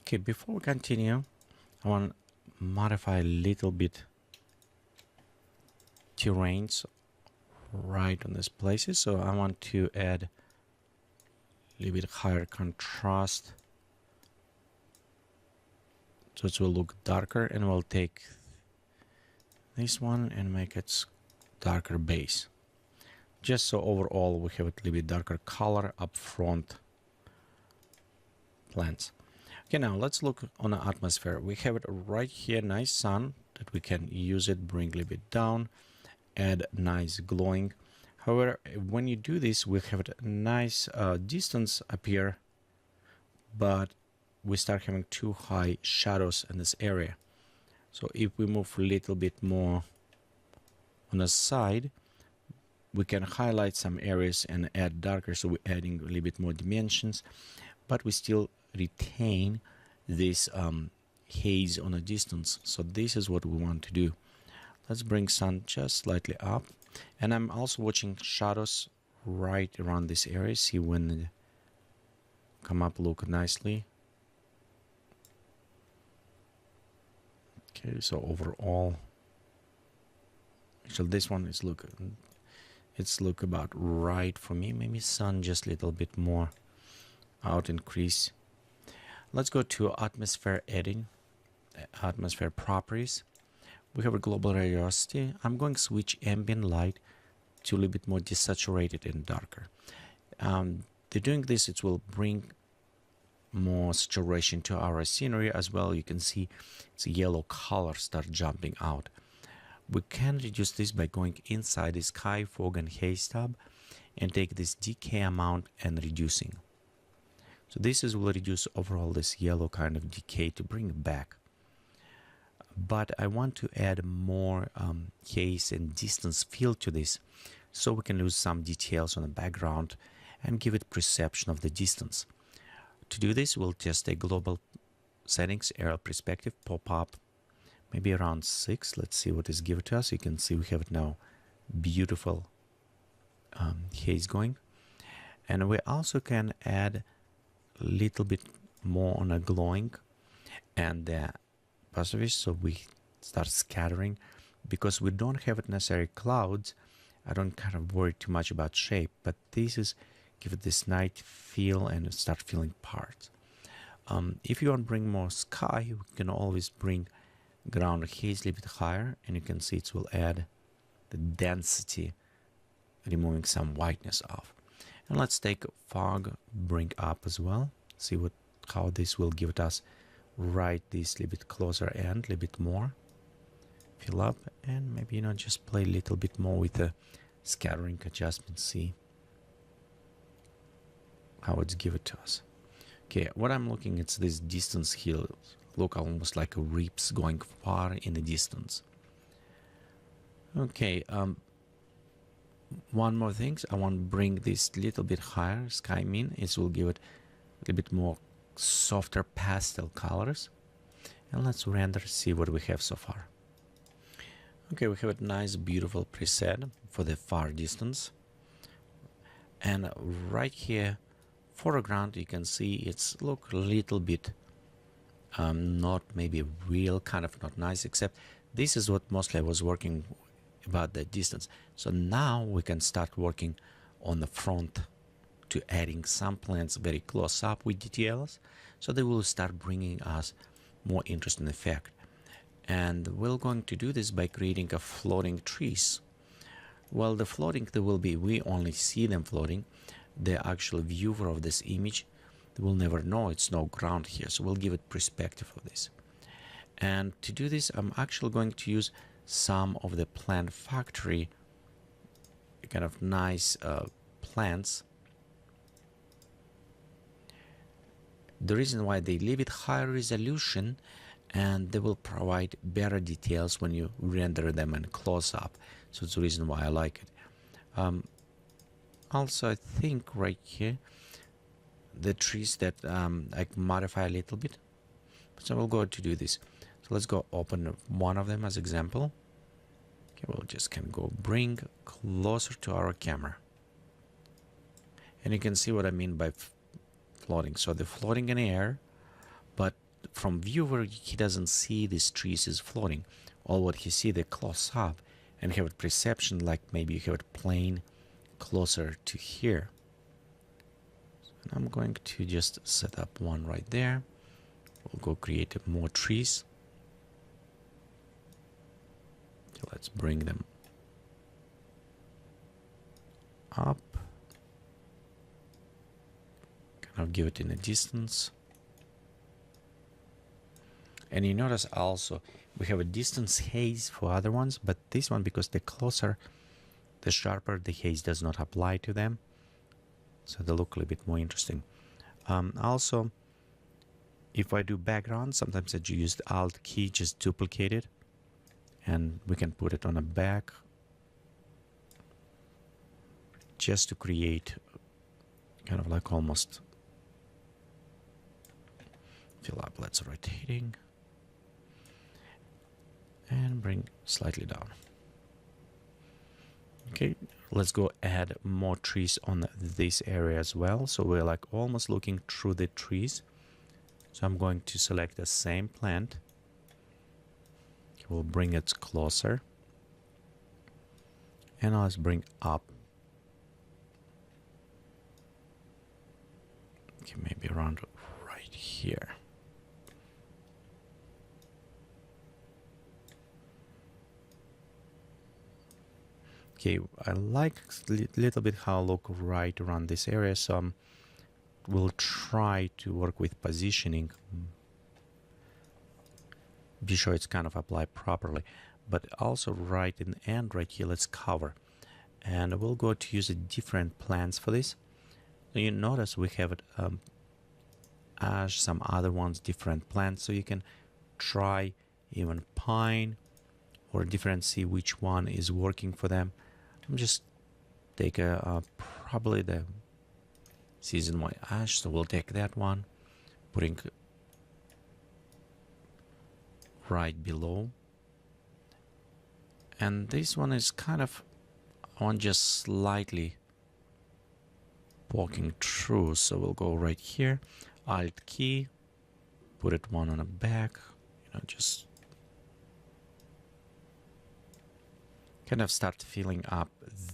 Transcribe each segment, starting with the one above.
Okay, before we continue, I want to modify a little bit terrains right on these places. So I want to add a little bit higher contrast, so it will look darker, and we'll take this one and make it darker base, just so overall we have a little bit darker color up front plants. Okay, now let's look on the atmosphere. We have it right here, nice sun that we can use it, bring a little bit down, add nice glowing. However, when you do this, we have a nice distance appear, but we start having too high shadows in this area. So if we move a little bit more on the side, we can highlight some areas and add darker, so we're adding a little bit more dimensions, but we still retain this haze on a distance. So this is what we want to do. Let's bring sun just slightly up, and I'm also watching shadows right around this area. See when they come up, look nicely. Okay, so overall, actually this one is look about right for me. Maybe sun just a little bit more out, increase. Let's go to atmosphere editing, atmosphere properties. We have a global radiosity. I'm going to switch ambient light to a little bit more desaturated and darker. Doing this, it will bring more saturation to our scenery as well. You can see it's a yellow color start jumping out. We can reduce this by going inside the sky, fog, and haze tab and take this decay amount and reducing. So this will reduce overall this yellow kind of decay to bring it back. But I want to add more haze and distance feel to this, so we can lose some details on the background and give it perception of the distance. To do this, we'll just take global settings, aerial perspective, pop up, maybe around 6. Let's see what is given to us. You can see we have it now, beautiful haze going. And we also can add a little bit more on a glowing and the positive, so we start scattering. Because we don't have it necessary clouds, I don't kind of worry too much about shape, but this is give it this night feel and start feeling parts. If you want to bring more sky, we can always bring ground haze a little bit higher, and you can see it will add the density, removing some whiteness off. And let's take fog, bring up as well, see how this will give it us right this a little bit closer and a little bit more fill up, and maybe just play a little bit more with the scattering adjustment, see how it's given to us. Okay, what I'm looking at, this distance here look almost like rips going far in the distance. Okay, one more thing, I want to bring this little bit higher, sky mean. It will give it a little bit more softer pastel colors. And let's render, see what we have so far. Okay, we have a nice beautiful preset for the far distance. And right here, foreground, you can see it's look a little bit not maybe real, kind of not nice, except this is what mostly I was working about the distance. So now we can start working on the front to adding some plants very close up with details, so they will start bringing us more interesting effect. And we're going to do this by creating a floating trees. Well, the floating, there will be, we only see them floating. The actual viewer of this image, they will never know it's no ground here, so we'll give it perspective of this. And to do this, I'm actually going to use some of the plant factory kind of nice plants. The reason why they leave it higher resolution, and they will provide better details when you render them in close up. So it's the reason why I like it. Also, I think right here, the trees that I can modify a little bit. So we'll go to do this. So let's go open one of them as example. Okay, we'll just can go bring closer to our camera. And you can see what I mean by floating. So they're floating in the air, but from viewer, he doesn't see these trees is floating. All what he see, they close up and have a perception like maybe you have it plane closer to here. And I'm going to just set up one right there. We'll go create more trees. Okay, let's bring them up. Kind of give it in a distance. And you notice also we have a distance haze for other ones, but this one, because they're closer, the sharper the haze does not apply to them. So they look a little bit more interesting. Also, if I do background, sometimes I use the Alt key, just duplicate it, and we can put it on a back just to create kind of like almost fill up. Let's rotating and bring slightly down. Okay, let's go add more trees on this area as well. So we're like almost looking through the trees. So I'm going to select the same plant. We'll bring it closer. And let's bring up. Okay, maybe around right here. Okay, I like a little bit how I look right around this area, so we'll try to work with positioning. Be sure it's kind of applied properly, but also right in the end, right here, let's cover. And we'll go to use a different plants for this. So you notice we have ash, some other ones, different plants, so you can try even pine or different, see which one is working for them. I'm just take probably the season white ash, so we'll take that one, putting right below. And this one is kind of on just slightly poking through, so we'll go right here, Alt key, put it one on the back, just kind of start filling up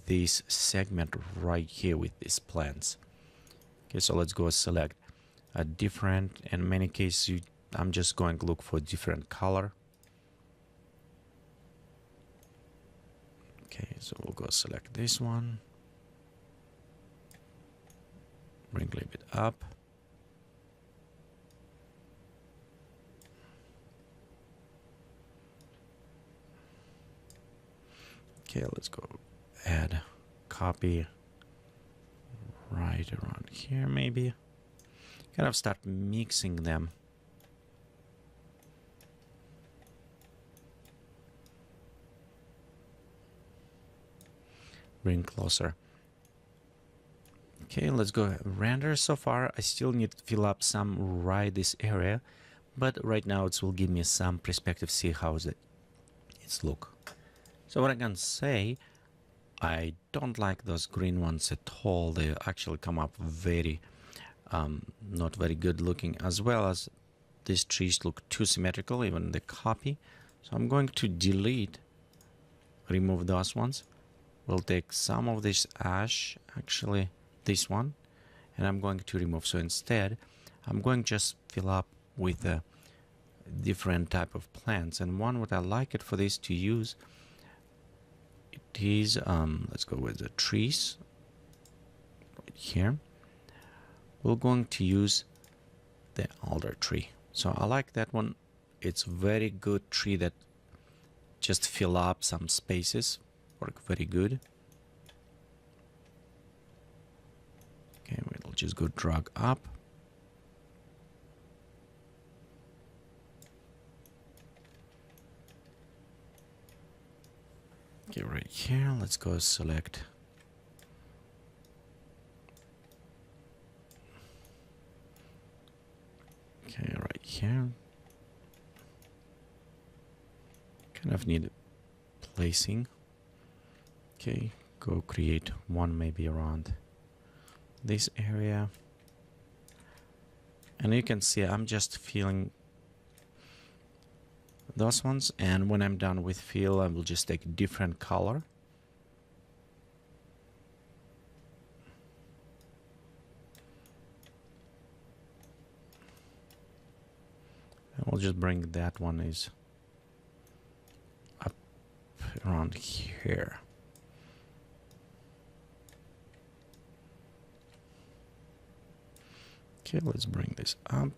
this segment right here with these plants. Okay, so let's go select a different, in many cases I'm just going to look for different color. Okay, so we'll go select this one, bring a little bit up. Okay, let's go add copy right around here, maybe. Kind of start mixing them. Bring closer. Okay, let's go render. So far, I still need to fill up some right this area, but right now it will give me some perspective, see how it's look. So what I can say, I don't like those green ones at all. They actually come up very, not very good looking, as well as these trees look too symmetrical, even the copy. So I'm going to delete, remove those ones. We'll take some of this ash, actually this one, and I'm going to remove. So instead, I'm going to just fill up with a different type of plants. And one what I like it for this to use, it is, let's go with the trees right here. We're going to use the alder tree. So I like that one. It's very good tree that just fill up some spaces, work very good. Okay, we'll just go drag up. Okay, right here, let's go select. Okay, right here. Kind of need placing. Okay, go create one maybe around this area. And you can see I'm just filling those ones, and when I'm done with fill, I will just take a different color. And we'll just bring that one is up around here. Okay, let's bring this up.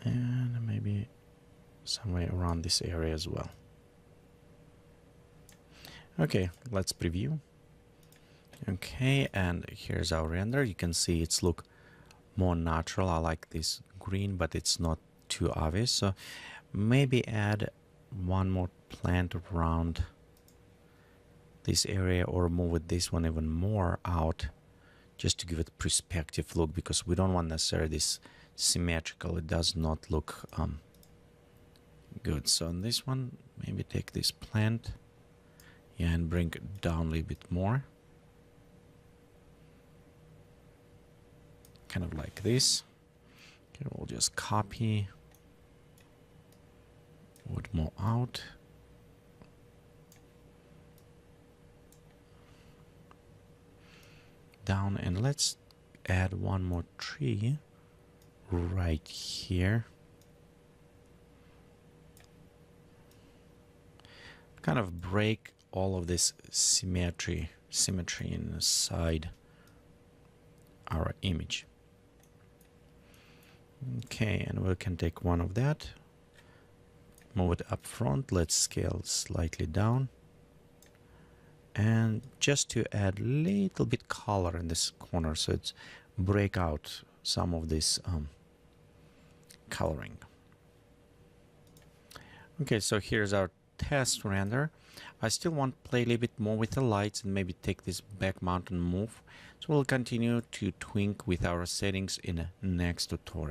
And maybe somewhere around this area as well. Okay, let's preview. Okay, and here's our render. You can see it's look more natural. I like this green, but it's not too obvious. So maybe add one more plant around this area, or move this one even more out, just to give it a perspective look, because we don't want necessarily this symmetrical. It does not look good. So on this one, maybe take this plant, yeah, and bring it down a little bit more, kind of like this. Okay, we'll just copy, wood more out, down, and let's add one more tree right here. Kind of break all of this symmetry inside our image. Okay, and we can take one of that, move it up front. Let's scale slightly down, and just to add a little bit color in this corner, so it's break out some of this coloring. Okay, so here's our test render. I still want to play a little bit more with the lights and maybe take this back mount and move. So we'll continue to tweak with our settings in the next tutorial.